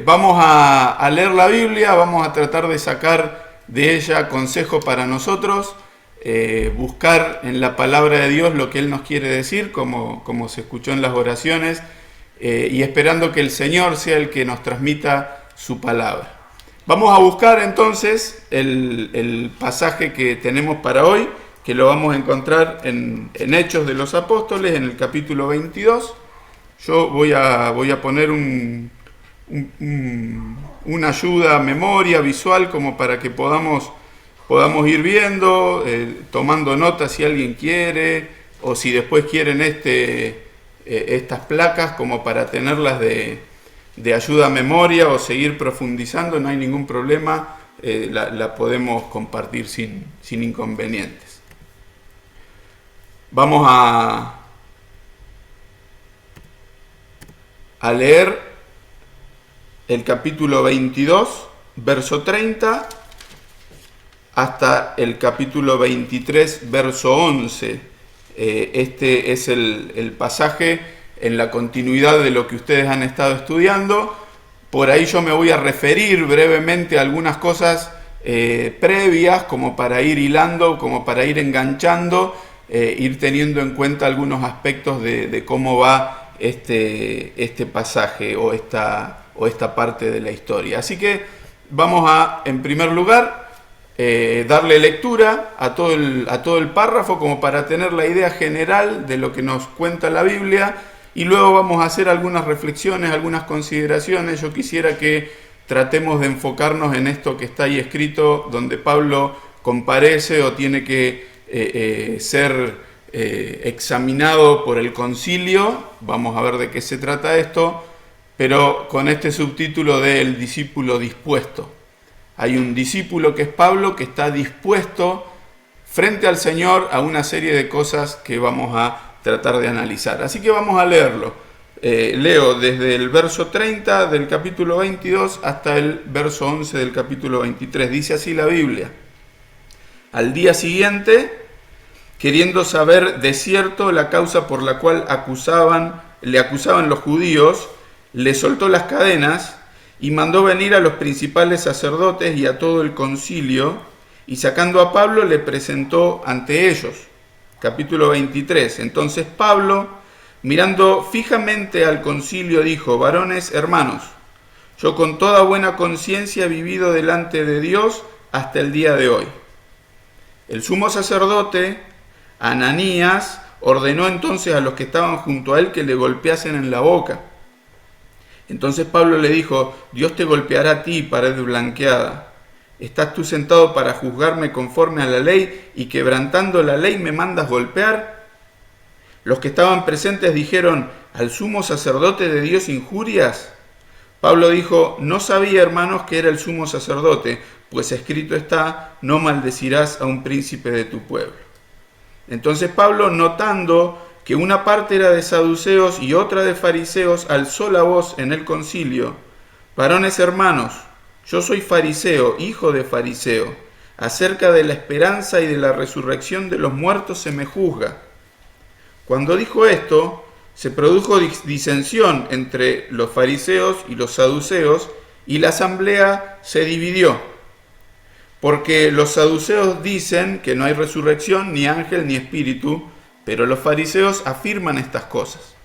Vamos a leer la Biblia, vamos a tratar de sacar de ella consejo para nosotros, buscar en la palabra de Dios lo que Él nos quiere decir, como se escuchó en las oraciones, y esperando que el Señor sea el que nos transmita su palabra. Vamos a buscar entonces el pasaje que tenemos para hoy, que lo vamos a encontrar en Hechos de los Apóstoles, en el capítulo 22. Yo voy a poner una ayuda, memoria visual, como para que podamos ir viendo, tomando notas si alguien quiere, o si después quieren estas placas como para tenerlas de ayuda a memoria o seguir profundizando, no hay ningún problema, la podemos compartir sin inconvenientes. Vamos a leer el capítulo 22, verso 30, hasta el capítulo 23, verso 11. Este es el pasaje en la continuidad de lo que ustedes han estado estudiando. Por ahí yo me voy a referir brevemente a algunas cosas previas, como para ir hilando, como para ir enganchando, ir teniendo en cuenta algunos aspectos de cómo va este pasaje o esta parte de la historia. Así que vamos a, en primer lugar, darle lectura a todo el párrafo como para tener la idea general de lo que nos cuenta la Biblia, y luego vamos a hacer algunas reflexiones, algunas consideraciones. Yo quisiera que tratemos de enfocarnos en esto que está ahí escrito, donde Pablo comparece o tiene que ser examinado por el concilio. Vamos a ver de qué se trata esto, pero con este subtítulo de El discípulo dispuesto. Hay un discípulo que es Pablo, que está dispuesto frente al Señor a una serie de cosas que vamos a tratar de analizar. Así que vamos a leerlo. Leo desde el verso 30 del capítulo 22 hasta el verso 11 del capítulo 23. Dice así la Biblia: Al día siguiente, queriendo saber de cierto la causa por la cual le acusaban los judíos, le soltó las cadenas y mandó venir a los principales sacerdotes y a todo el concilio, y sacando a Pablo le presentó ante ellos. Capítulo 23. Entonces Pablo, mirando fijamente al concilio, dijo: Varones hermanos, yo con toda buena conciencia he vivido delante de Dios hasta el día de hoy. El sumo sacerdote Ananías ordenó entonces a los que estaban junto a él que le golpeasen en la boca. Entonces Pablo le dijo: Dios te golpeará a ti, pared blanqueada. ¿Estás tú sentado para juzgarme conforme a la ley y quebrantando la ley me mandas golpear? Los que estaban presentes dijeron: ¿al sumo sacerdote de Dios injurias? Pablo dijo: no sabía, hermanos, que era el sumo sacerdote, pues escrito está: no maldecirás a un príncipe de tu pueblo. Entonces Pablo, notando que una parte era de saduceos y otra de fariseos, alzó la voz en el concilio: Varones hermanos, yo soy fariseo, hijo de fariseo. Acerca de la esperanza y de la resurrección de los muertos se me juzga. Cuando dijo esto, se produjo disensión entre los fariseos y los saduceos, y la asamblea se dividió. Porque los saduceos dicen que no hay resurrección, ni ángel, ni espíritu, pero los fariseos afirman estas cosas.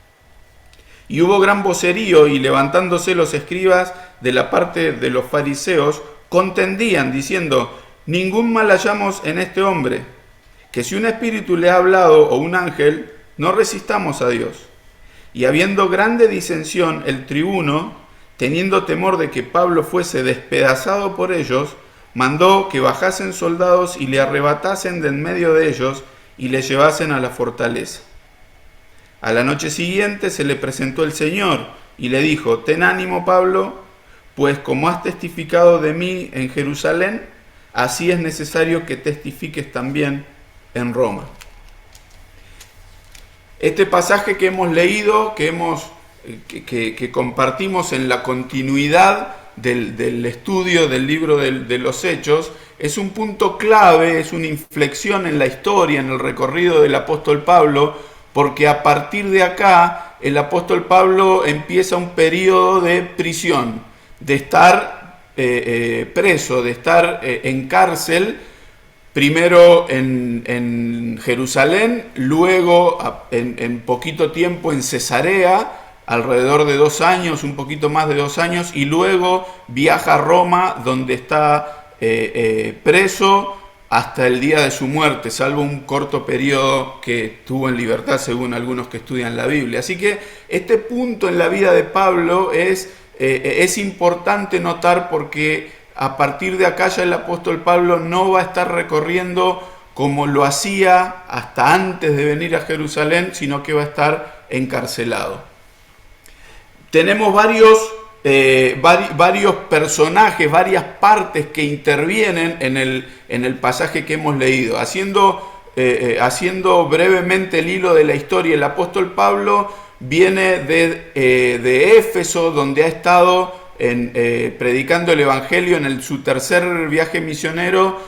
Y hubo gran vocerío, y levantándose los escribas de la parte de los fariseos, contendían, diciendo: ningún mal hallamos en este hombre, que si un espíritu le ha hablado o un ángel, no resistamos a Dios. Y habiendo grande disensión, el tribuno, teniendo temor de que Pablo fuese despedazado por ellos, mandó que bajasen soldados y le arrebatasen de en medio de ellos y le llevasen a la fortaleza. A la noche siguiente se le presentó el Señor y le dijo: ten ánimo, Pablo, pues como has testificado de mí en Jerusalén, así es necesario que testifiques también en Roma. Este pasaje que hemos leído, que compartimos en la continuidad del estudio del libro de los Hechos, es un punto clave, es una inflexión en la historia, en el recorrido del apóstol Pablo, porque a partir de acá el apóstol Pablo empieza un periodo de prisión, de estar preso, de estar en cárcel, primero en Jerusalén, luego en poquito tiempo en Cesarea, alrededor de 2 años, un poquito más de 2 años, y luego viaja a Roma, donde está preso hasta el día de su muerte, salvo un corto periodo que estuvo en libertad, según algunos que estudian la Biblia. Así que este punto en la vida de Pablo es importante notar, porque a partir de acá ya el apóstol Pablo no va a estar recorriendo como lo hacía hasta antes de venir a Jerusalén, sino que va a estar encarcelado. Tenemos varios personajes, varias partes que intervienen en el pasaje que hemos leído. Haciendo brevemente el hilo de la historia, el apóstol Pablo viene de Éfeso, donde ha estado predicando el Evangelio en su tercer viaje misionero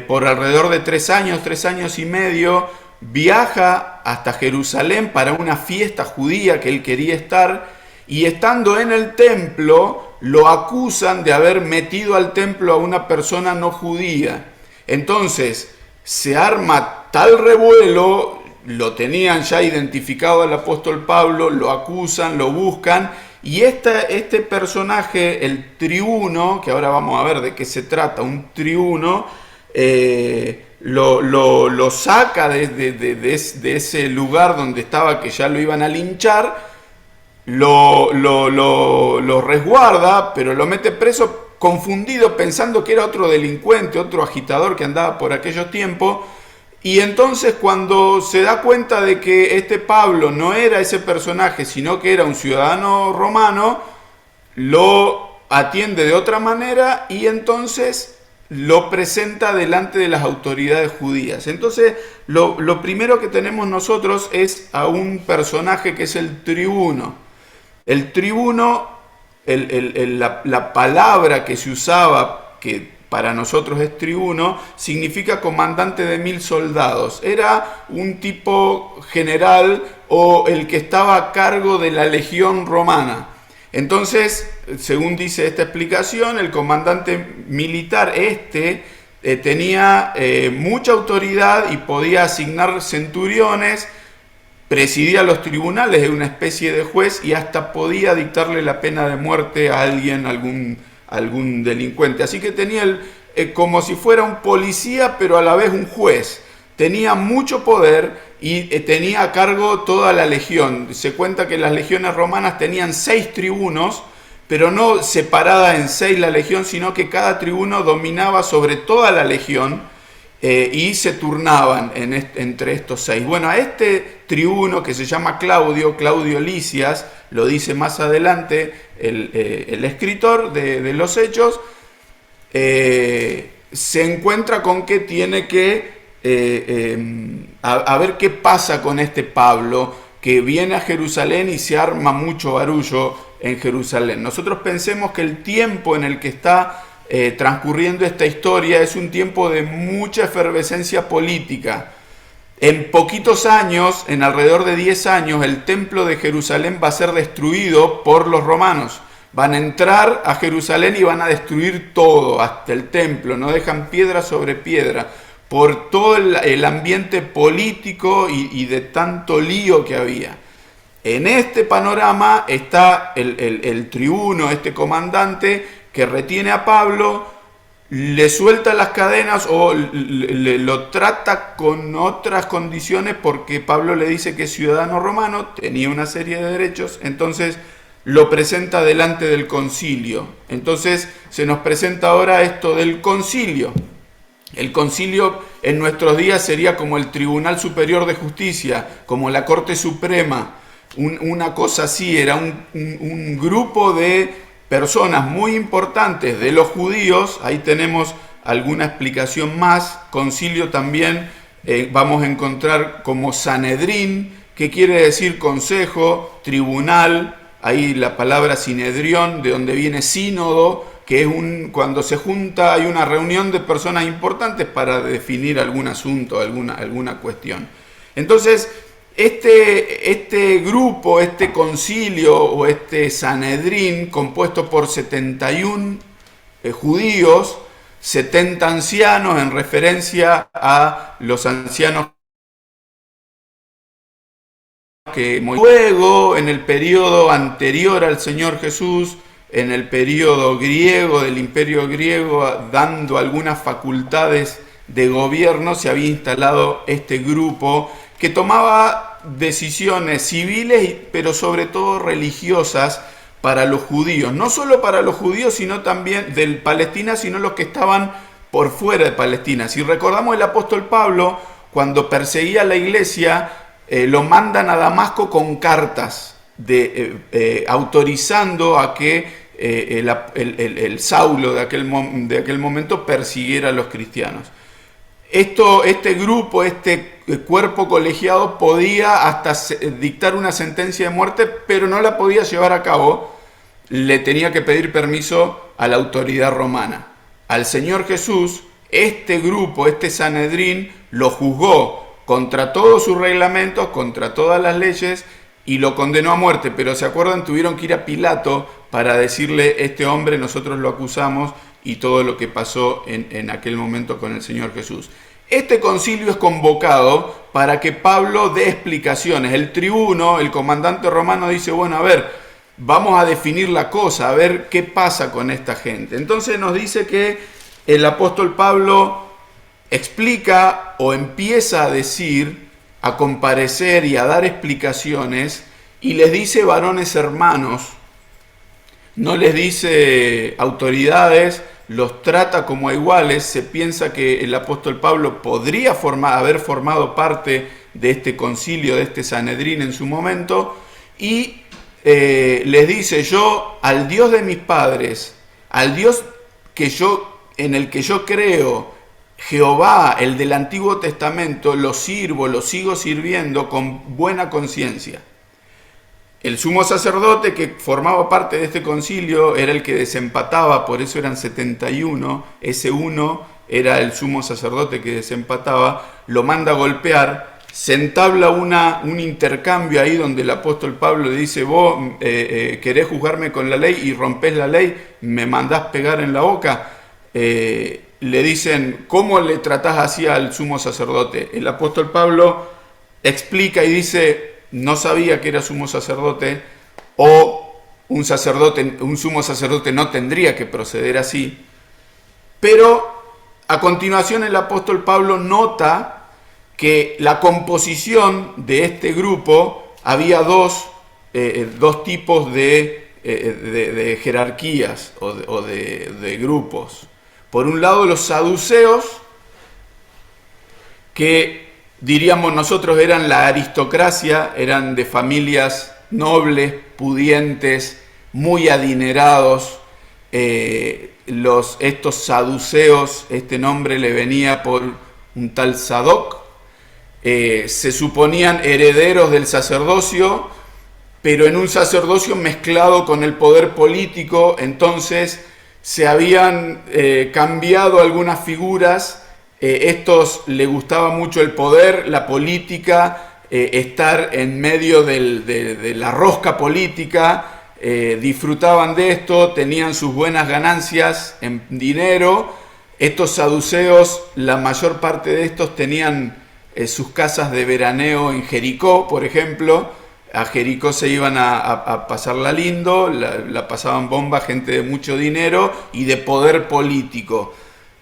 por alrededor de 3 años y medio. Viaja hasta Jerusalén para una fiesta judía que él quería estar, y estando en el templo lo acusan de haber metido al templo a una persona no judía. Entonces se arma tal revuelo, lo tenían ya identificado al apóstol Pablo, lo acusan, lo buscan, y este personaje, el tribuno, que ahora vamos a ver de qué se trata, un tribuno, lo saca de ese lugar donde estaba, que ya lo iban a linchar, lo resguarda, pero lo mete preso, confundido, pensando que era otro delincuente, otro agitador que andaba por aquellos tiempos. Y entonces, cuando se da cuenta de que este Pablo no era ese personaje, sino que era un ciudadano romano, lo atiende de otra manera y entonces lo presenta delante de las autoridades judías. Entonces, lo primero que tenemos nosotros es a un personaje que es el tribuno. El tribuno, la palabra que se usaba, que para nosotros es tribuno, significa comandante de 1000 soldados. Era un tipo general o el que estaba a cargo de la legión romana. Entonces, según dice esta explicación, el comandante militar tenía mucha autoridad y podía asignar centuriones, presidía los tribunales, de una especie de juez, y hasta podía dictarle la pena de muerte a alguien, algún delincuente. Así que tenía como si fuera un policía, pero a la vez un juez. Tenía mucho poder y tenía a cargo toda la legión. Se cuenta que las legiones romanas tenían 6 tribunos, pero no separada en 6 la legión, sino que cada tribuno dominaba sobre toda la legión. Y se turnaban entre estos 6. Bueno, a este tribuno, que se llama Claudio Lisias, lo dice más adelante el escritor de los Hechos, se encuentra con que tiene que a ver qué pasa con este Pablo, que viene a Jerusalén y se arma mucho barullo en Jerusalén. Nosotros pensemos que el tiempo en el que está transcurriendo esta historia es un tiempo de mucha efervescencia política. En poquitos años, en alrededor de 10 años, el templo de Jerusalén va a ser destruido por los romanos. Van a entrar a Jerusalén y van a destruir todo, hasta el templo, no dejan piedra sobre piedra, por todo el ambiente político y de tanto lío que había. En este panorama está el tribuno, este comandante, que retiene a Pablo, le suelta las cadenas o lo trata con otras condiciones, porque Pablo le dice que es ciudadano romano, tenía una serie de derechos. Entonces lo presenta delante del concilio. Entonces se nos presenta ahora esto del concilio. El concilio en nuestros días sería como el Tribunal Superior de Justicia, como la Corte Suprema, una cosa así. Era un grupo de personas muy importantes de los judíos. Ahí tenemos alguna explicación más. Concilio también vamos a encontrar como Sanedrín, que quiere decir consejo, tribunal. Ahí la palabra sinedrión, de donde viene sínodo, que es cuando se junta, hay una reunión de personas importantes para definir algún asunto, alguna cuestión. Entonces, Este grupo, este concilio o este Sanedrín, compuesto por 71 judíos, 70 ancianos, en referencia a los ancianos que luego, en el periodo anterior al Señor Jesús, en el periodo griego, del imperio griego, dando algunas facultades de gobierno, se había instalado este grupo que tomaba decisiones civiles, pero sobre todo religiosas para los judíos. No solo para los judíos, sino también de Palestina, sino los que estaban por fuera de Palestina. Si recordamos, el apóstol Pablo, cuando perseguía a la iglesia, lo mandan a Damasco con cartas autorizando a que el Saulo de aquel momento persiguiera a los cristianos. Este grupo, este cuerpo colegiado podía hasta dictar una sentencia de muerte, pero no la podía llevar a cabo. Le tenía que pedir permiso a la autoridad romana. Al Señor Jesús, este grupo, este Sanedrín, lo juzgó contra todos sus reglamentos, contra todas las leyes, y lo condenó a muerte. Pero ¿se acuerdan? Tuvieron que ir a Pilato para decirle: este hombre nosotros lo acusamos, y todo lo que pasó en aquel momento con el Señor Jesús. Este concilio es convocado para que Pablo dé explicaciones. El tribuno, el comandante romano, dice: bueno, a ver, vamos a definir la cosa, a ver qué pasa con esta gente. Entonces nos dice que el apóstol Pablo explica o empieza a decir, a comparecer y a dar explicaciones, y les dice: varones hermanos. No les dice autoridades, los trata como a iguales. Se piensa que el apóstol Pablo podría haber formado parte de este concilio, de este Sanedrín en su momento, y les dice: yo, al Dios de mis padres, al Dios en el que yo creo, Jehová, el del Antiguo Testamento, lo sirvo, lo sigo sirviendo con buena conciencia. El sumo sacerdote que formaba parte de este concilio era el que desempataba, por eso eran 71, ese uno era el sumo sacerdote que desempataba, lo manda a golpear, se entabla un intercambio ahí donde el apóstol Pablo le dice: vos querés juzgarme con la ley y rompés la ley, me mandás pegar en la boca. Le dicen: ¿cómo le tratás así al sumo sacerdote? El apóstol Pablo explica y dice: no sabía que era sumo sacerdote, o un sumo sacerdote no tendría que proceder así. Pero a continuación el apóstol Pablo nota que la composición de este grupo, había dos tipos de jerarquías o de grupos. Por un lado, los saduceos, que diríamos nosotros eran la aristocracia, eran de familias nobles, pudientes, muy adinerados. Estos saduceos, este nombre le venía por un tal Sadoc, se suponían herederos del sacerdocio, pero en un sacerdocio mezclado con el poder político. Entonces se habían cambiado algunas figuras. Estos les gustaba mucho el poder, la política, estar en medio de la rosca política, disfrutaban de esto, tenían sus buenas ganancias en dinero. Estos saduceos, la mayor parte de estos tenían sus casas de veraneo en Jericó, por ejemplo. A Jericó se iban a pasarla lindo, la pasaban bomba, gente de mucho dinero y de poder político.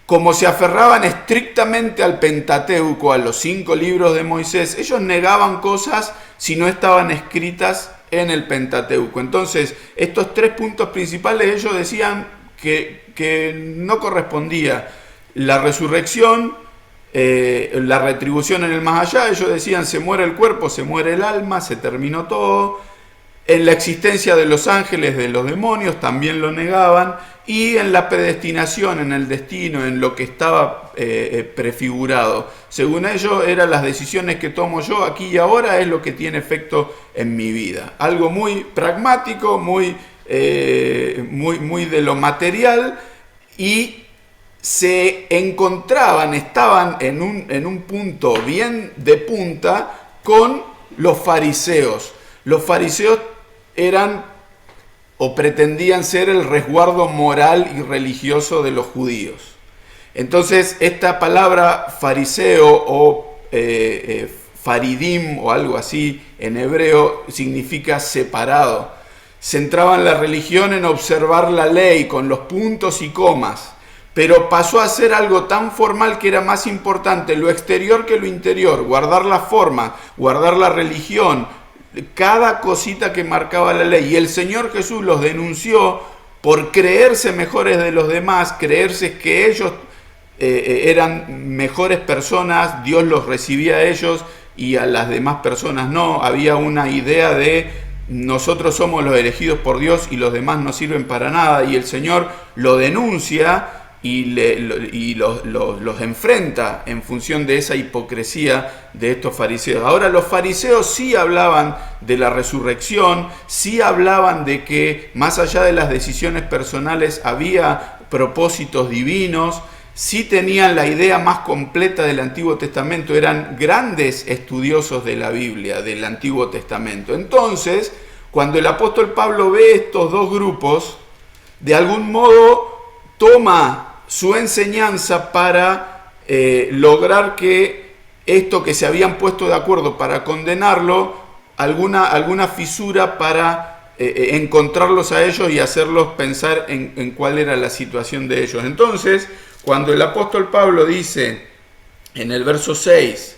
Como se aferraban estrictamente al Pentateuco, a los 5 libros de Moisés, ellos negaban cosas si no estaban escritas en el Pentateuco. Entonces, estos 3 puntos principales, ellos decían que no correspondía. La resurrección, la retribución en el más allá, ellos decían: se muere el cuerpo, se muere el alma, se terminó todo. En la existencia de los ángeles, de los demonios, también lo negaban. Y en la predestinación, en el destino, en lo que estaba prefigurado. Según ellos, eran las decisiones que tomo yo aquí y ahora, es lo que tiene efecto en mi vida. Algo muy pragmático, muy de lo material, y se encontraban, estaban en un punto bien de punta con los fariseos. Los fariseos eran o pretendían ser el resguardo moral y religioso de los judíos. Entonces, esta palabra fariseo o faridim o algo así en hebreo significa separado. Centraban la religión en observar la ley con los puntos y comas, pero pasó a ser algo tan formal que era más importante lo exterior que lo interior, guardar la forma, guardar la religión, cada cosita que marcaba la ley. Y el Señor Jesús los denunció por creerse mejores de los demás, creerse que ellos eran mejores personas, Dios los recibía a ellos y a las demás personas no. Había una idea de nosotros somos los elegidos por Dios y los demás no sirven para nada, y el Señor lo denuncia y los enfrenta en función de esa hipocresía de estos fariseos. Ahora, los fariseos sí hablaban de la resurrección, sí hablaban de que más allá de las decisiones personales había propósitos divinos, sí tenían la idea más completa del Antiguo Testamento, eran grandes estudiosos de la Biblia, del Antiguo Testamento. Entonces, cuando el apóstol Pablo ve estos dos grupos, de algún modo toma su enseñanza para lograr que esto que se habían puesto de acuerdo para condenarlo, alguna fisura para encontrarlos a ellos y hacerlos pensar en cuál era la situación de ellos. Entonces, cuando el apóstol Pablo dice en el verso 6,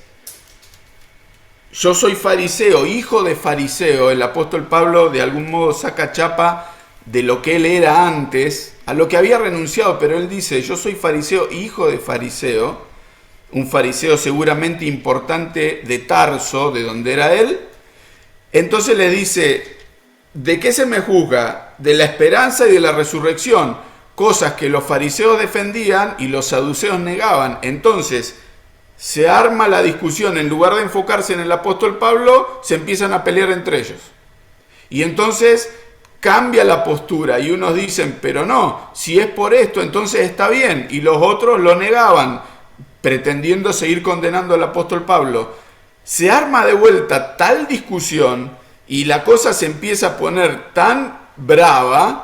yo soy fariseo, hijo de fariseo, el apóstol Pablo de algún modo saca chapa de lo que él era antes, a lo que había renunciado, pero él dice, yo soy fariseo, hijo de fariseo, un fariseo seguramente importante de Tarso, de donde era él. Entonces le dice, ¿de qué se me juzga? De la esperanza y de la resurrección, cosas que los fariseos defendían y los saduceos negaban. Entonces se arma la discusión, en lugar de enfocarse en el apóstol Pablo, se empiezan a pelear entre ellos. Y entonces cambia la postura y unos dicen, pero no, si es por esto, entonces está bien. Y los otros lo negaban, pretendiendo seguir condenando al apóstol Pablo. Se arma de vuelta tal discusión y la cosa se empieza a poner tan brava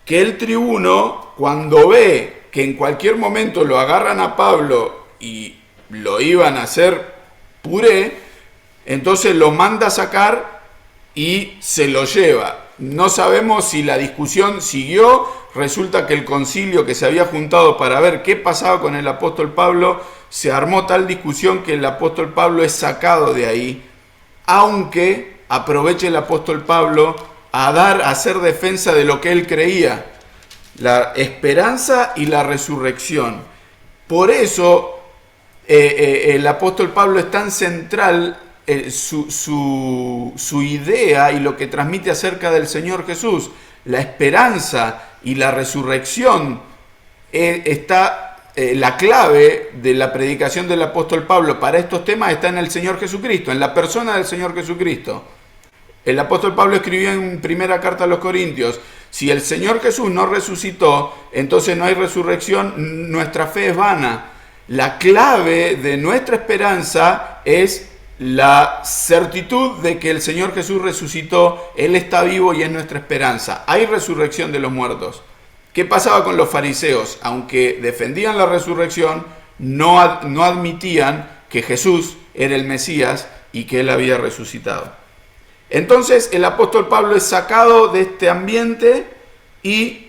que el tribuno, cuando ve que en cualquier momento lo agarran a Pablo y lo iban a hacer puré, entonces lo manda a sacar y se lo lleva. No sabemos si la discusión siguió. Resulta que el concilio que se había juntado para ver qué pasaba con el apóstol Pablo, se armó tal discusión que el apóstol Pablo es sacado de ahí, aunque aproveche el apóstol Pablo a hacer defensa de lo que él creía, la esperanza y la resurrección. Por eso el apóstol Pablo es tan central, su idea y lo que transmite acerca del Señor Jesús, la esperanza y la resurrección, está la clave de la predicación del apóstol Pablo para estos temas está en el Señor Jesucristo, en la persona del Señor Jesucristo. El apóstol Pablo escribió en primera carta a los Corintios, si el Señor Jesús no resucitó, entonces no hay resurrección, nuestra fe es vana. La clave de nuestra esperanza es la certitud de que el Señor Jesús resucitó, Él está vivo y es nuestra esperanza. Hay resurrección de los muertos. ¿Qué pasaba con los fariseos? Aunque defendían la resurrección, no admitían que Jesús era el Mesías y que Él había resucitado. Entonces el apóstol Pablo es sacado de este ambiente y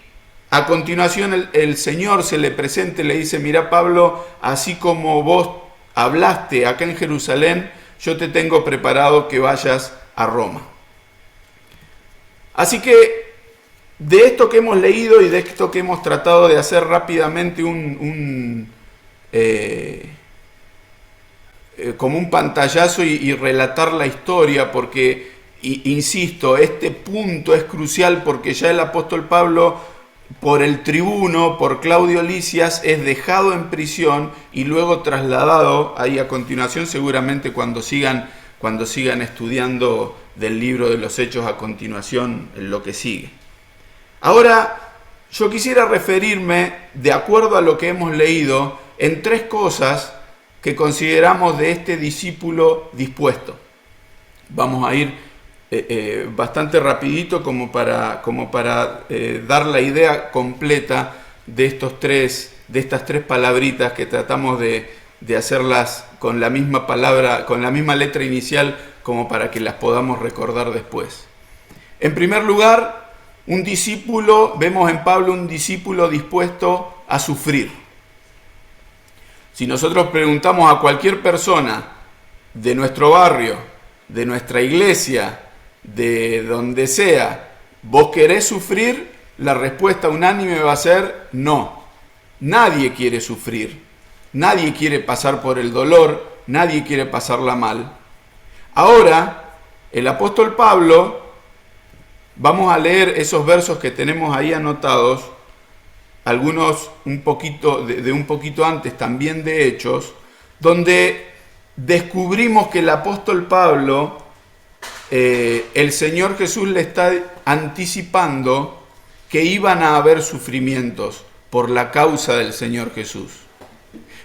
a continuación el Señor se le presenta y le dice, mira Pablo, así como vos hablaste acá en Jerusalén, yo te tengo preparado que vayas a Roma. Así que de esto que hemos leído y de esto que hemos tratado de hacer rápidamente como un pantallazo y relatar la historia, porque, insisto, este punto es crucial porque ya el apóstol Pablo, por el tribuno, por Claudio Lisias, es dejado en prisión y luego trasladado, ahí a continuación seguramente cuando sigan estudiando del libro de los Hechos a continuación en lo que sigue. Ahora, yo quisiera referirme, de acuerdo a lo que hemos leído, en tres cosas que consideramos de este discípulo dispuesto. Vamos a ir bastante rapidito como para dar la idea completa de estas tres palabritas que tratamos de hacerlas con la misma palabra, con la misma letra inicial, como para que las podamos recordar después. En primer lugar, un discípulo, vemos en Pablo un discípulo dispuesto a sufrir. Si nosotros preguntamos a cualquier persona de nuestro barrio, de nuestra iglesia, de donde sea, ¿vos querés sufrir? La respuesta unánime va a ser no. Nadie quiere sufrir, nadie quiere pasar por el dolor, nadie quiere pasarla mal. Ahora, el apóstol Pablo, vamos a leer esos versos que tenemos ahí anotados, algunos un poquito antes, también de Hechos, donde descubrimos que el apóstol Pablo, el Señor Jesús le está anticipando que iban a haber sufrimientos por la causa del Señor Jesús.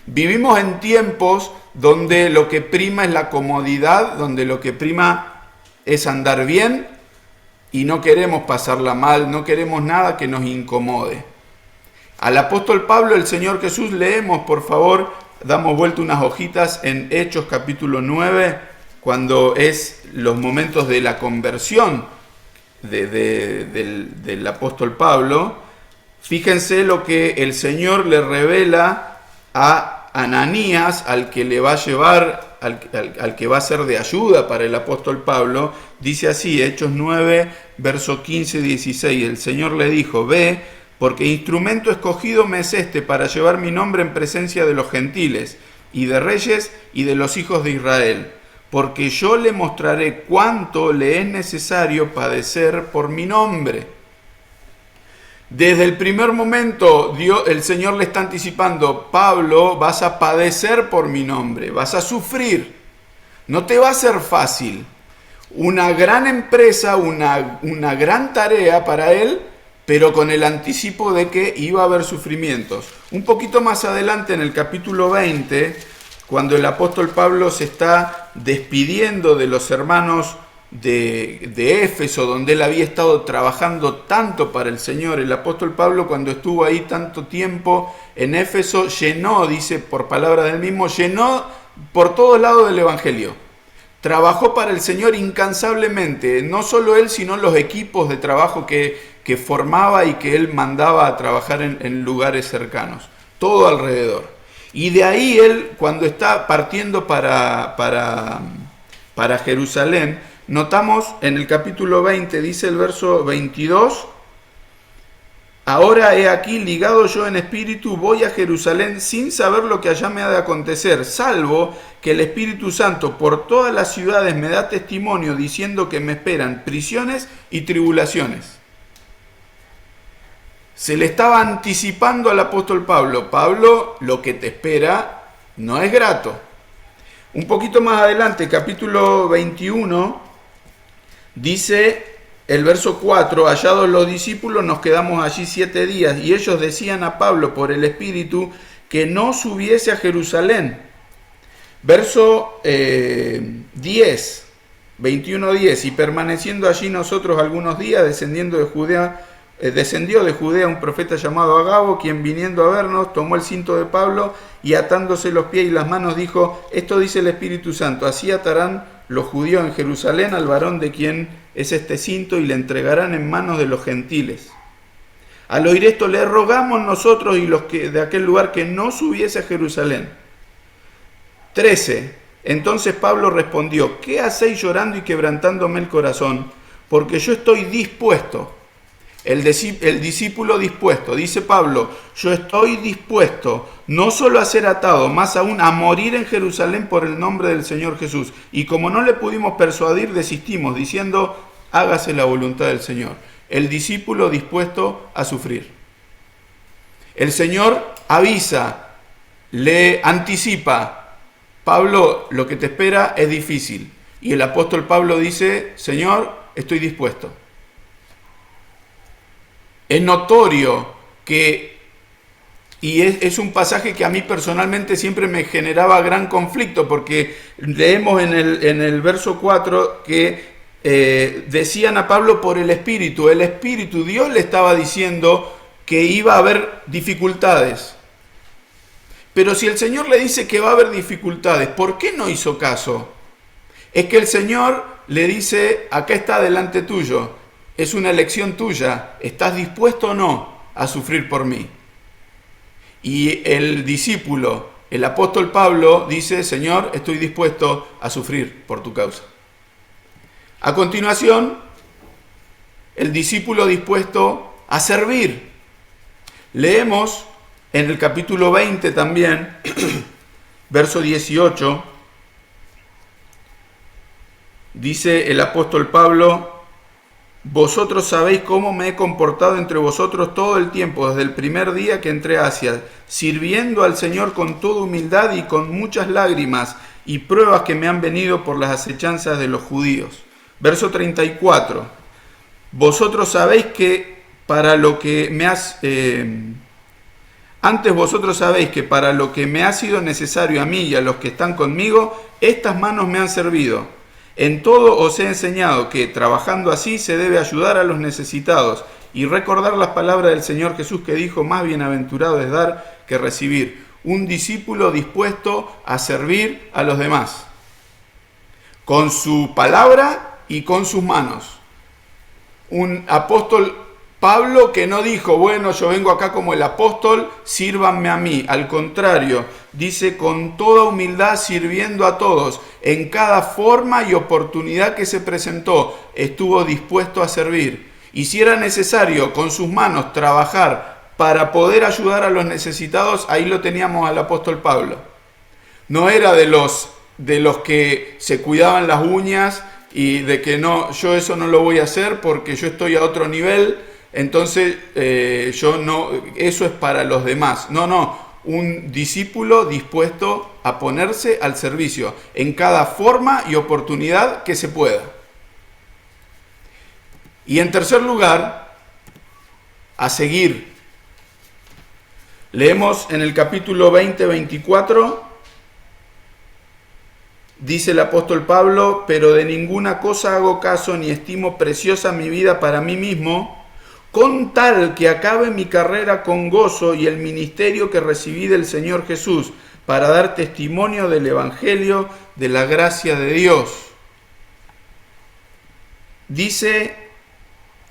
Vivimos en tiempos donde lo que prima es la comodidad, donde lo que prima es andar bien y no queremos pasarla mal, no queremos nada que nos incomode. Al apóstol Pablo, el Señor Jesús, leemos, por favor, damos vuelta unas hojitas en Hechos capítulo 9, cuando es los momentos de la conversión del apóstol Pablo. Fíjense lo que el Señor le revela a Ananías, al que le va a llevar, al que va a ser de ayuda para el apóstol Pablo. Dice así, Hechos 9, verso 15-16, el Señor le dijo, ve, porque instrumento escogido me es este para llevar mi nombre en presencia de los gentiles, y de reyes, y de los hijos de Israel, porque yo le mostraré cuánto le es necesario padecer por mi nombre. Desde el primer momento, el Señor le está anticipando, Pablo, vas a padecer por mi nombre, vas a sufrir, no te va a ser fácil. Una gran empresa, una gran tarea para él, pero con el anticipo de que iba a haber sufrimientos. Un poquito más adelante, en el capítulo 20, cuando el apóstol Pablo se está despidiendo de los hermanos de Éfeso, donde él había estado trabajando tanto para el Señor, el apóstol Pablo, cuando estuvo ahí tanto tiempo en Éfeso, llenó, dice por palabra del mismo, llenó por todos lados del Evangelio. Trabajó para el Señor incansablemente, no solo él, sino los equipos de trabajo que formaba y que él mandaba a trabajar en lugares cercanos, todo alrededor. Y de ahí él, cuando está partiendo para Jerusalén, notamos en el capítulo 20, dice el verso 22, ahora he aquí, ligado yo en espíritu, voy a Jerusalén sin saber lo que allá me ha de acontecer, salvo que el Espíritu Santo por todas las ciudades me da testimonio diciendo que me esperan prisiones y tribulaciones. Se le estaba anticipando al apóstol Pablo, Pablo, lo que te espera no es grato. Un poquito más adelante, capítulo 21, dice el verso 4, hallados los discípulos, nos quedamos allí 7 días, y ellos decían a Pablo por el Espíritu que no subiese a Jerusalén. Verso 10, 21:10, y permaneciendo allí nosotros algunos días, descendió de Judea un profeta llamado Agabo, quien viniendo a vernos tomó el cinto de Pablo y atándose los pies y las manos dijo, esto dice el Espíritu Santo, así atarán los judíos en Jerusalén al varón de quien es este cinto y le entregarán en manos de los gentiles. Al oír esto le rogamos nosotros y los que de aquel lugar que no subiese a Jerusalén. 13. Entonces Pablo respondió, ¿qué hacéis llorando y quebrantándome el corazón? Porque yo estoy dispuesto. El discípulo dispuesto, dice Pablo, yo estoy dispuesto no solo a ser atado, más aún a morir en Jerusalén por el nombre del Señor Jesús. Y como no le pudimos persuadir, desistimos, diciendo, hágase la voluntad del Señor. El discípulo dispuesto a sufrir. El Señor avisa, le anticipa, Pablo, lo que te espera es difícil. Y el apóstol Pablo dice, Señor, estoy dispuesto. Es notorio que Y es un pasaje que a mí personalmente siempre me generaba gran conflicto, porque leemos en el verso 4 que decían a Pablo por el Espíritu. El Espíritu, Dios le estaba diciendo que iba a haber dificultades. Pero si el Señor le dice que va a haber dificultades, ¿por qué no hizo caso? Es que el Señor le dice, acá está delante tuyo, es una elección tuya, ¿estás dispuesto o no a sufrir por mí? Y el discípulo, el apóstol Pablo, dice, Señor, estoy dispuesto a sufrir por tu causa. A continuación, el discípulo dispuesto a servir. Leemos en el capítulo 20 también, verso 18, dice el apóstol Pablo, vosotros sabéis cómo me he comportado entre vosotros todo el tiempo, desde el primer día que entré a Asia, sirviendo al Señor con toda humildad y con muchas lágrimas y pruebas que me han venido por las acechanzas de los judíos. Verso 34. Vosotros sabéis que para lo que me has... antes vosotros sabéis que para lo que me ha sido necesario a mí y a los que están conmigo, estas manos me han servido. En todo os he enseñado que, trabajando así, se debe ayudar a los necesitados y recordar las palabras del Señor Jesús que dijo, más bienaventurado es dar que recibir. Un discípulo dispuesto a servir a los demás, con su palabra y con sus manos. Un apóstol Pablo que no dijo, bueno, yo vengo acá como el apóstol, sírvanme a mí. Al contrario, dice, con toda humildad sirviendo a todos, en cada forma y oportunidad que se presentó, estuvo dispuesto a servir. Y si era necesario con sus manos trabajar para poder ayudar a los necesitados, ahí lo teníamos al apóstol Pablo. No era de los que se cuidaban las uñas y de que no, yo eso no lo voy a hacer porque yo estoy a otro nivel. Entonces, yo no, eso es para los demás. No, un discípulo dispuesto a ponerse al servicio en cada forma y oportunidad que se pueda. Y en tercer lugar, a seguir. Leemos en el capítulo 20-24, dice el apóstol Pablo, pero de ninguna cosa hago caso ni estimo preciosa mi vida para mí mismo, con tal que acabe mi carrera con gozo y el ministerio que recibí del Señor Jesús, para dar testimonio del Evangelio de la gracia de Dios. Dice,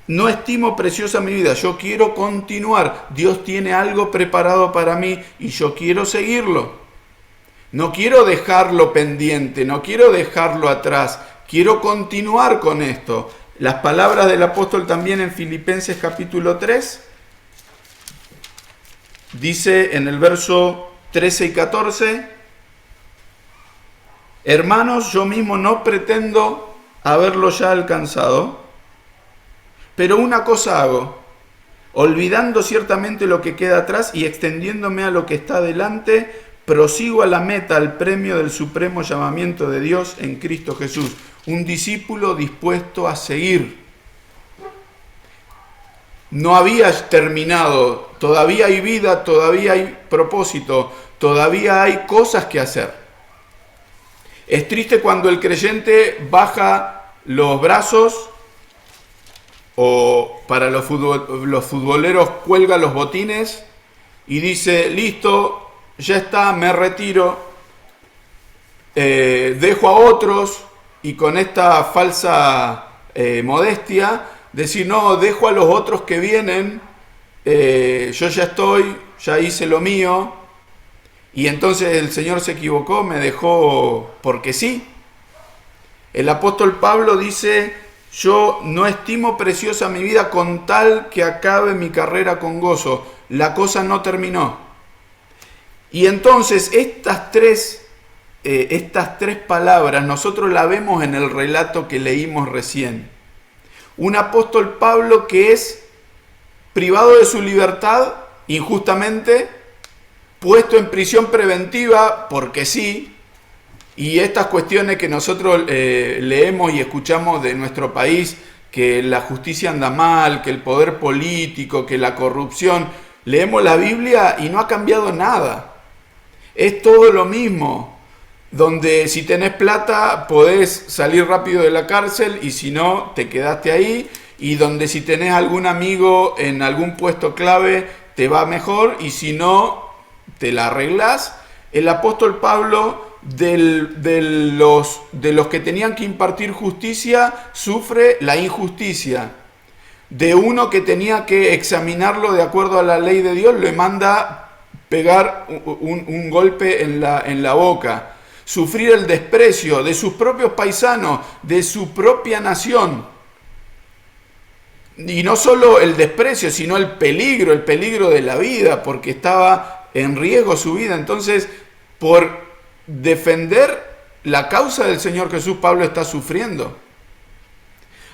no estimo preciosa mi vida, yo quiero continuar, Dios tiene algo preparado para mí y yo quiero seguirlo. No quiero dejarlo pendiente, no quiero dejarlo atrás, quiero continuar con esto. Las palabras del apóstol también en Filipenses capítulo 3, dice en el verso 13 y 14, hermanos, yo mismo no pretendo haberlo ya alcanzado, pero una cosa hago, olvidando ciertamente lo que queda atrás y extendiéndome a lo que está delante, prosigo a la meta, al premio del supremo llamamiento de Dios en Cristo Jesús. Un discípulo dispuesto a seguir. No había terminado, todavía hay vida, todavía hay propósito, todavía hay cosas que hacer. Es triste cuando el creyente baja los brazos o para los futboleros cuelga los botines y dice, listo, ya está, me retiro, dejo a otros, y con esta falsa modestia, decir, no, dejo a los otros que vienen, yo ya estoy, ya hice lo mío, y entonces el Señor se equivocó, me dejó porque sí. El apóstol Pablo dice, yo no estimo preciosa mi vida con tal que acabe mi carrera con gozo. La cosa no terminó. Y entonces estas tres palabras nosotros las vemos en el relato que leímos recién. Un apóstol Pablo que es privado de su libertad injustamente, puesto en prisión preventiva porque sí, y estas cuestiones que nosotros leemos y escuchamos de nuestro país, que la justicia anda mal, que el poder político, que la corrupción, Leemos la Biblia y no ha cambiado nada. Es todo lo mismo. Donde si tenés plata podés salir rápido de la cárcel y si no, te quedaste ahí. Y donde si tenés algún amigo en algún puesto clave, te va mejor y si no, te la arreglás. El apóstol Pablo, de los que tenían que impartir justicia, sufre la injusticia. De uno que tenía que examinarlo de acuerdo a la ley de Dios, le manda pegar un golpe en la boca. Sufrir el desprecio de sus propios paisanos, de su propia nación. Y no solo el desprecio, sino el peligro de la vida, porque estaba en riesgo su vida. Entonces, por defender la causa del Señor Jesús, Pablo está sufriendo.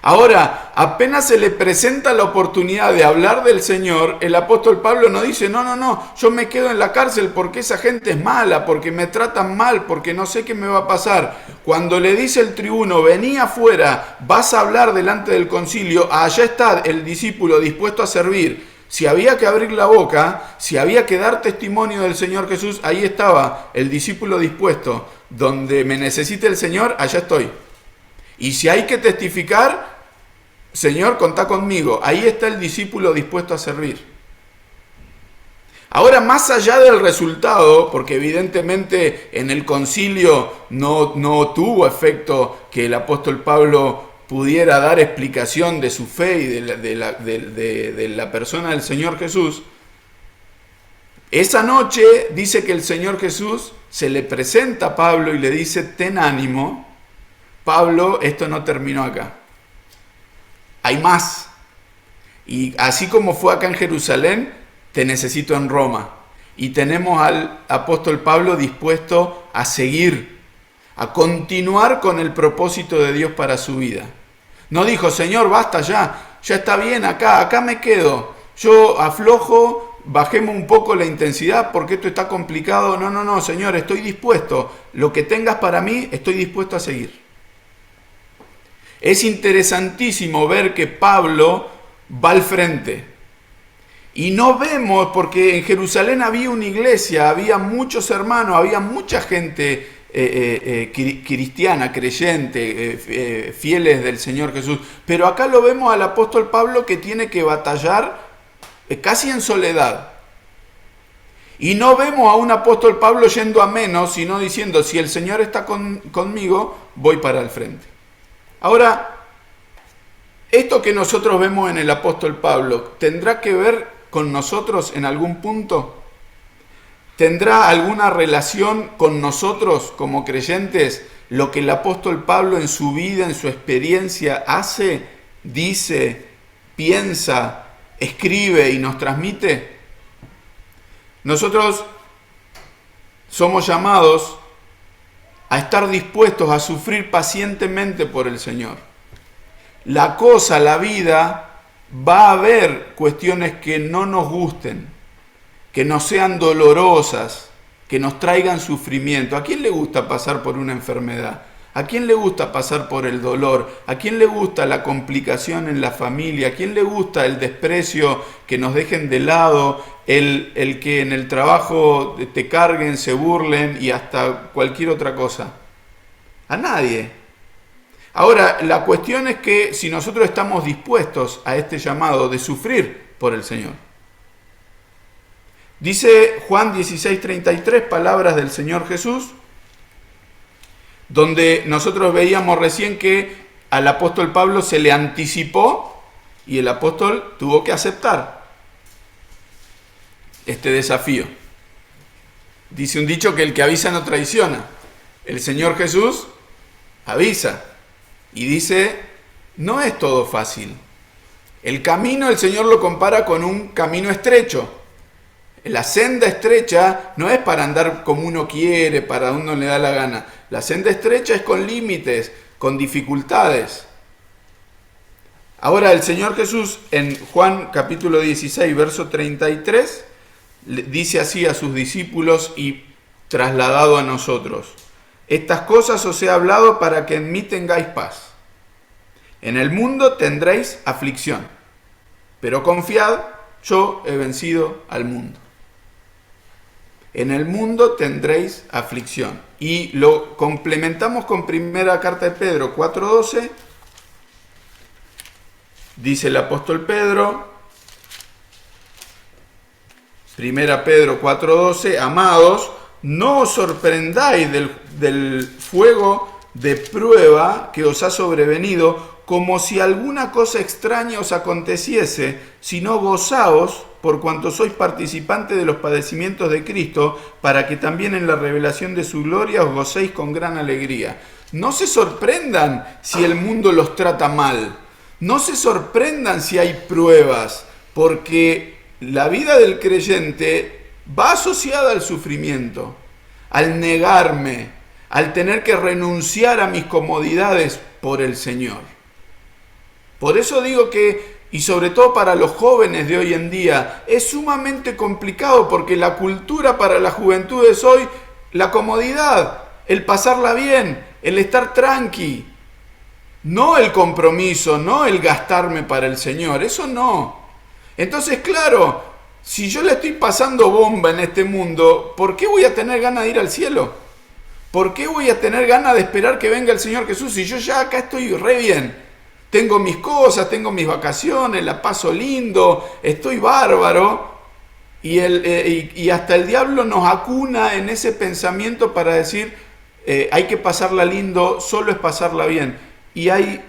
Ahora, apenas se le presenta la oportunidad de hablar del Señor, el apóstol Pablo no dice, no, yo me quedo en la cárcel porque esa gente es mala, porque me tratan mal, porque no sé qué me va a pasar. Cuando le dice el tribuno, vení afuera, vas a hablar delante del concilio, allá está el discípulo dispuesto a servir. Si había que abrir la boca, si había que dar testimonio del Señor Jesús, ahí estaba el discípulo dispuesto. Donde me necesite el Señor, allá estoy. Y si hay que testificar, Señor, contá conmigo. Ahí está el discípulo dispuesto a servir. Ahora, más allá del resultado, porque evidentemente en el concilio no tuvo efecto que el apóstol Pablo pudiera dar explicación de su fe y de la persona del Señor Jesús, esa noche dice que el Señor Jesús se le presenta a Pablo y le dice, ten ánimo, Pablo, esto no terminó acá. Hay más. Y así como fue acá en Jerusalén, te necesito en Roma. Y tenemos al apóstol Pablo dispuesto a seguir, a continuar con el propósito de Dios para su vida. No dijo, Señor, basta ya está bien acá me quedo. Yo aflojo, bajemos un poco la intensidad porque esto está complicado. No, Señor, estoy dispuesto. Lo que tengas para mí, estoy dispuesto a seguir. Es interesantísimo ver que Pablo va al frente. Y no vemos, porque en Jerusalén había una iglesia, había muchos hermanos, había mucha gente cristiana, creyente, fieles del Señor Jesús. Pero acá lo vemos al apóstol Pablo que tiene que batallar casi en soledad. Y no vemos a un apóstol Pablo yendo a menos, sino diciendo, si el Señor está conmigo, voy para el frente. Ahora, esto que nosotros vemos en el apóstol Pablo, ¿tendrá que ver con nosotros en algún punto? ¿Tendrá alguna relación con nosotros como creyentes lo que el apóstol Pablo en su vida, en su experiencia hace, dice, piensa, escribe y nos transmite? Nosotros somos llamados a estar dispuestos a sufrir pacientemente por el Señor. La vida, va a haber cuestiones que no nos gusten, que nos sean dolorosas, que nos traigan sufrimiento. ¿A quién le gusta pasar por una enfermedad? ¿A quién le gusta pasar por el dolor? ¿A quién le gusta la complicación en la familia? ¿A quién le gusta el desprecio, que nos dejen de lado, el que en el trabajo te carguen, se burlen y hasta cualquier otra cosa? A nadie. Ahora, la cuestión es que si nosotros estamos dispuestos a este llamado de sufrir por el Señor. Dice Juan 16:33, palabras del Señor Jesús, donde nosotros veíamos recién que al apóstol Pablo se le anticipó y el apóstol tuvo que aceptar este desafío. Dice un dicho que el que avisa no traiciona. El Señor Jesús avisa y dice, no es todo fácil. El camino el Señor lo compara con un camino estrecho. La senda estrecha no es para andar como uno quiere, para uno le da la gana. La senda estrecha es con límites, con dificultades. Ahora el Señor Jesús en Juan capítulo 16, verso 33, dice así a sus discípulos y trasladado a nosotros. Estas cosas os he hablado para que en mí tengáis paz. En el mundo tendréis aflicción, pero confiad, yo he vencido al mundo. En el mundo tendréis aflicción. Y lo complementamos con primera carta de Pedro 4:12. Dice el apóstol Pedro, primera Pedro 4:12, amados, no os sorprendáis del fuego de prueba que os ha sobrevenido, como si alguna cosa extraña os aconteciese, sino gozaos por cuanto sois participantes de los padecimientos de Cristo, para que también en la revelación de su gloria os gocéis con gran alegría. No se sorprendan si el mundo los trata mal, no se sorprendan si hay pruebas, porque la vida del creyente va asociada al sufrimiento, al negarme, al tener que renunciar a mis comodidades por el Señor. Por eso digo que, y sobre todo para los jóvenes de hoy en día, es sumamente complicado porque la cultura para la juventud es hoy la comodidad, el pasarla bien, el estar tranqui, no el compromiso, no el gastarme para el Señor, eso no. Entonces, claro, si yo le estoy pasando bomba en este mundo, ¿por qué voy a tener ganas de ir al cielo? ¿Por qué voy a tener ganas de esperar que venga el Señor Jesús si yo ya acá estoy re bien? Tengo mis cosas, tengo mis vacaciones, la paso lindo, estoy bárbaro. Y hasta el diablo nos acuna en ese pensamiento para decir, hay que pasarla lindo, solo es pasarla bien. Y hay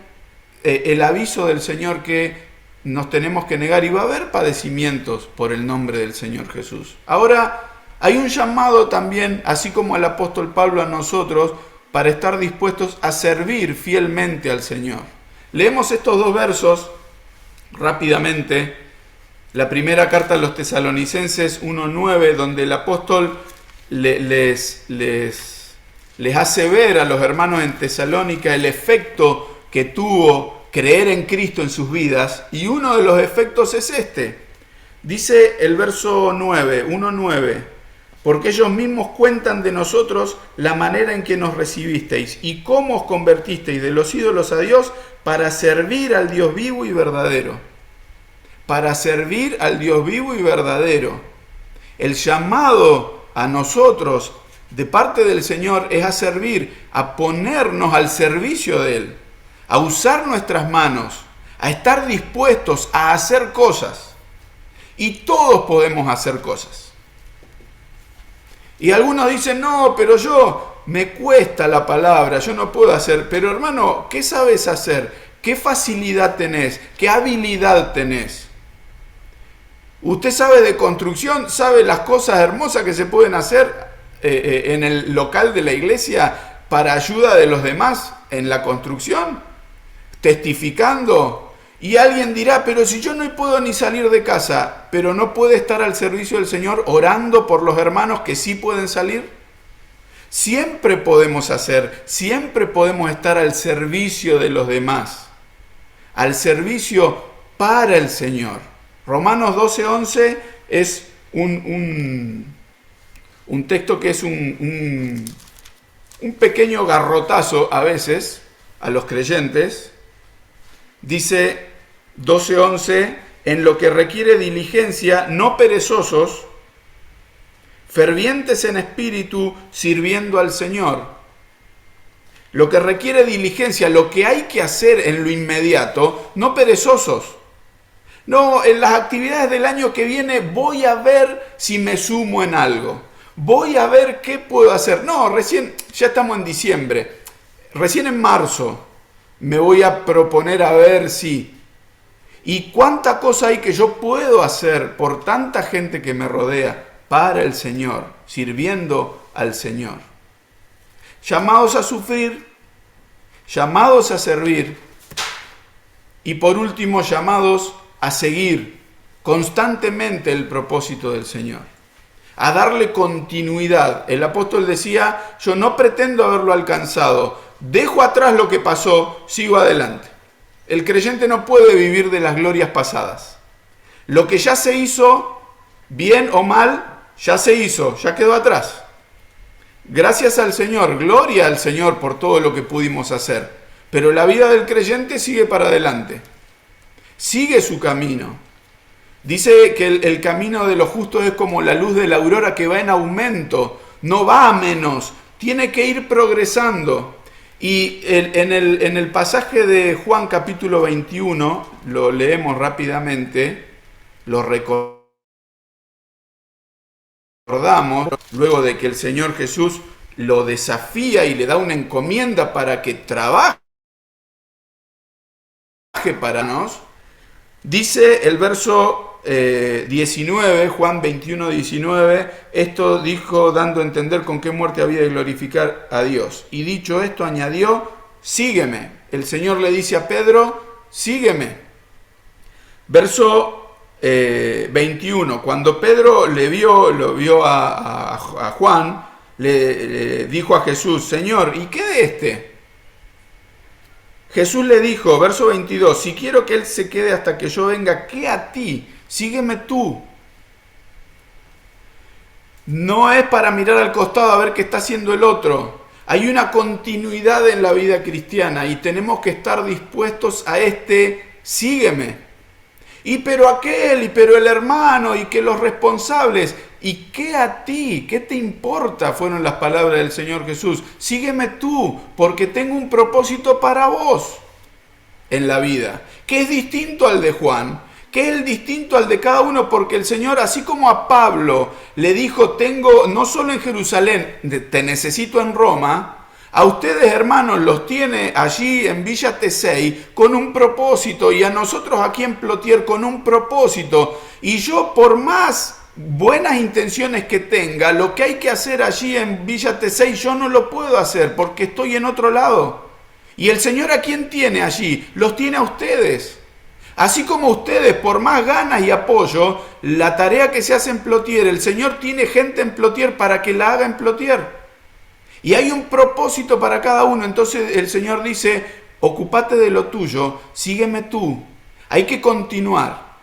el aviso del Señor que nos tenemos que negar y va a haber padecimientos por el nombre del Señor Jesús. Ahora, hay un llamado también, así como el apóstol Pablo a nosotros, para estar dispuestos a servir fielmente al Señor. Leemos estos dos versos rápidamente. La primera carta a los Tesalonicenses 1:9, donde el apóstol les hace ver a los hermanos en Tesalónica el efecto que tuvo creer en Cristo en sus vidas, y uno de los efectos es este. Dice el verso 9, 1:9, porque ellos mismos cuentan de nosotros la manera en que nos recibisteis y cómo os convertisteis de los ídolos a Dios para servir al Dios vivo y verdadero. Para servir al Dios vivo y verdadero. El llamado a nosotros de parte del Señor es a servir, a ponernos al servicio de Él, a usar nuestras manos, a estar dispuestos a hacer cosas. Y todos podemos hacer cosas. Y algunos dicen, no, pero me cuesta la palabra, yo no puedo hacer. Pero hermano, ¿qué sabes hacer? ¿Qué facilidad tenés? ¿Qué habilidad tenés? Usted sabe de construcción, sabe las cosas hermosas que se pueden hacer en el local de la iglesia para ayuda de los demás en la construcción, testificando. Y alguien dirá, pero si yo no puedo ni salir de casa, pero no puede estar al servicio del Señor orando por los hermanos que sí pueden salir. Siempre podemos hacer, siempre podemos estar al servicio de los demás, al servicio para el Señor. Romanos 12:11 es un texto que es un pequeño garrotazo a veces a los creyentes. Dice 12:11, en lo que requiere diligencia, no perezosos, fervientes en espíritu, sirviendo al Señor. Lo que requiere diligencia, lo que hay que hacer en lo inmediato, no perezosos. No, en las actividades del año que viene voy a ver si me sumo en algo. Voy a ver qué puedo hacer. No, ya estamos en diciembre. Recién en marzo me voy a proponer a ver si... ¿Y cuánta cosa hay que yo puedo hacer por tanta gente que me rodea para el Señor, sirviendo al Señor? Llamados a sufrir, llamados a servir y por último llamados a seguir constantemente el propósito del Señor, a darle continuidad. El apóstol decía, yo no pretendo haberlo alcanzado, dejo atrás lo que pasó, sigo adelante. El creyente no puede vivir de las glorias pasadas. Lo que ya se hizo, bien o mal, ya se hizo, ya quedó atrás. Gracias al Señor, gloria al Señor por todo lo que pudimos hacer. Pero la vida del creyente sigue para adelante. Sigue su camino. Dice que el camino de los justos es como la luz de la aurora que va en aumento, no va a menos, tiene que ir progresando. Y en el pasaje de Juan capítulo 21, lo leemos rápidamente, lo recordamos, luego de que el Señor Jesús lo desafía y le da una encomienda para que trabaje para nosotros. Dice el verso 19, Juan 21, 19, esto dijo dando a entender con qué muerte había de glorificar a Dios. Y dicho esto añadió, sígueme. El Señor le dice a Pedro, sígueme. Verso 21, cuando Pedro lo vio a Juan, le dijo a Jesús, Señor, ¿y qué de este? Jesús le dijo, verso 22, si quiero que él se quede hasta que yo venga, ¿qué a ti? Sígueme tú. No es para mirar al costado a ver qué está haciendo el otro. Hay una continuidad en la vida cristiana y tenemos que estar dispuestos a sígueme. Y pero aquel, y pero el hermano, y que los responsables, ¿y qué a ti? ¿Qué te importa? Fueron las palabras del Señor Jesús. Sígueme tú, porque tengo un propósito para vos en la vida, que es distinto al de Juan, que es el distinto al de cada uno, porque el Señor, así como a Pablo le dijo, tengo no solo en Jerusalén, te necesito en Roma, a ustedes, hermanos, los tiene allí en Villa Tesey con un propósito y a nosotros aquí en Plotier con un propósito. Y yo, por más buenas intenciones que tenga, lo que hay que hacer allí en Villa Tesey yo no lo puedo hacer porque estoy en otro lado. Y el Señor, ¿a quién tiene allí? Los tiene a ustedes. Así como ustedes, por más ganas y apoyo, la tarea que se hace en Plotier, el Señor tiene gente en Plotier para que la haga en Plotier. Y hay un propósito para cada uno. Entonces el Señor dice, ocúpate de lo tuyo, sígueme tú. Hay que continuar.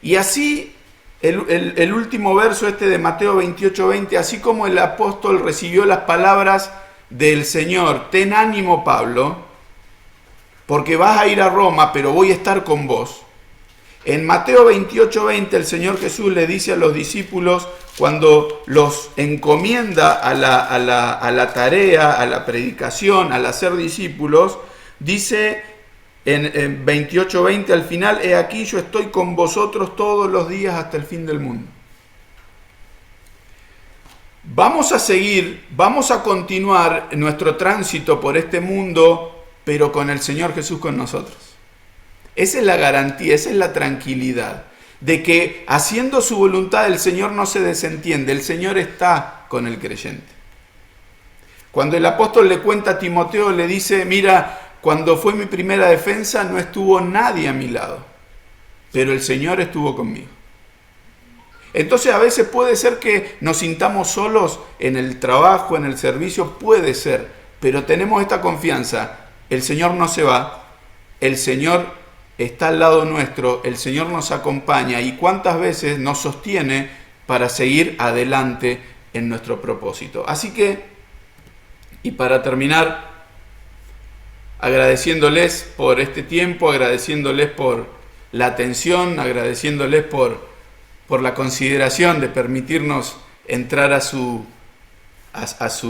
Y así, el último verso de Mateo 28, 20, así como el apóstol recibió las palabras del Señor, ten ánimo, Pablo, porque vas a ir a Roma, pero voy a estar con vos. En Mateo 28, 20, el Señor Jesús le dice a los discípulos, cuando los encomienda a la tarea, a la predicación, al hacer discípulos, dice en 28, 20 al final, he aquí yo estoy con vosotros todos los días hasta el fin del mundo. Vamos a seguir, vamos a continuar nuestro tránsito por este mundo, pero con el Señor Jesús con nosotros. Esa es la garantía, esa es la tranquilidad, de que haciendo su voluntad el Señor no se desentiende, el Señor está con el creyente. Cuando el apóstol le cuenta a Timoteo, le dice, mira, cuando fue mi primera defensa no estuvo nadie a mi lado, pero el Señor estuvo conmigo. Entonces a veces puede ser que nos sintamos solos en el trabajo, en el servicio, puede ser, pero tenemos esta confianza, el Señor no se va, el Señor está al lado nuestro, el Señor nos acompaña y cuántas veces nos sostiene para seguir adelante en nuestro propósito. Así que, y para terminar, agradeciéndoles por este tiempo, agradeciéndoles por la atención, agradeciéndoles por la consideración de permitirnos entrar a su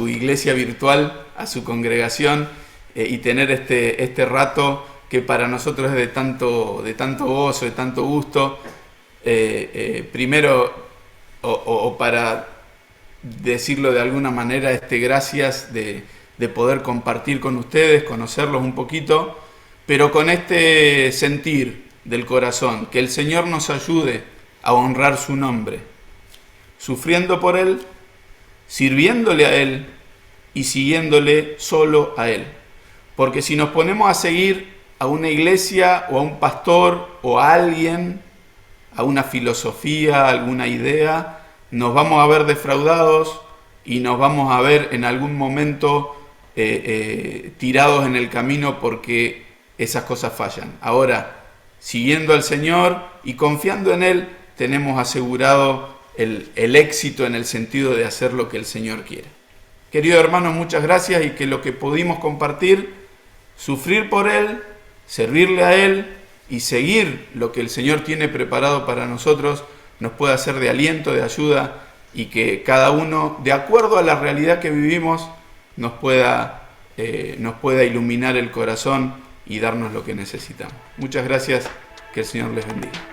iglesia virtual, a su congregación y tener este rato que para nosotros es de tanto gozo, de tanto gusto, primero, o para decirlo de alguna manera, gracias de poder compartir con ustedes, conocerlos un poquito, pero con este sentir del corazón, que el Señor nos ayude a honrar su nombre, sufriendo por Él, sirviéndole a Él y siguiéndole solo a Él. Porque si nos ponemos a seguir a una iglesia o a un pastor o a alguien, a una filosofía, a alguna idea, nos vamos a ver defraudados y nos vamos a ver en algún momento tirados en el camino porque esas cosas fallan. Ahora, siguiendo al Señor y confiando en Él, tenemos asegurado el éxito en el sentido de hacer lo que el Señor quiere. Queridos hermanos, muchas gracias y que lo que pudimos compartir, sufrir por Él, servirle a Él y seguir lo que el Señor tiene preparado para nosotros nos pueda ser de aliento, de ayuda, y que cada uno, de acuerdo a la realidad que vivimos, nos pueda iluminar el corazón y darnos lo que necesitamos. Muchas gracias, que el Señor les bendiga.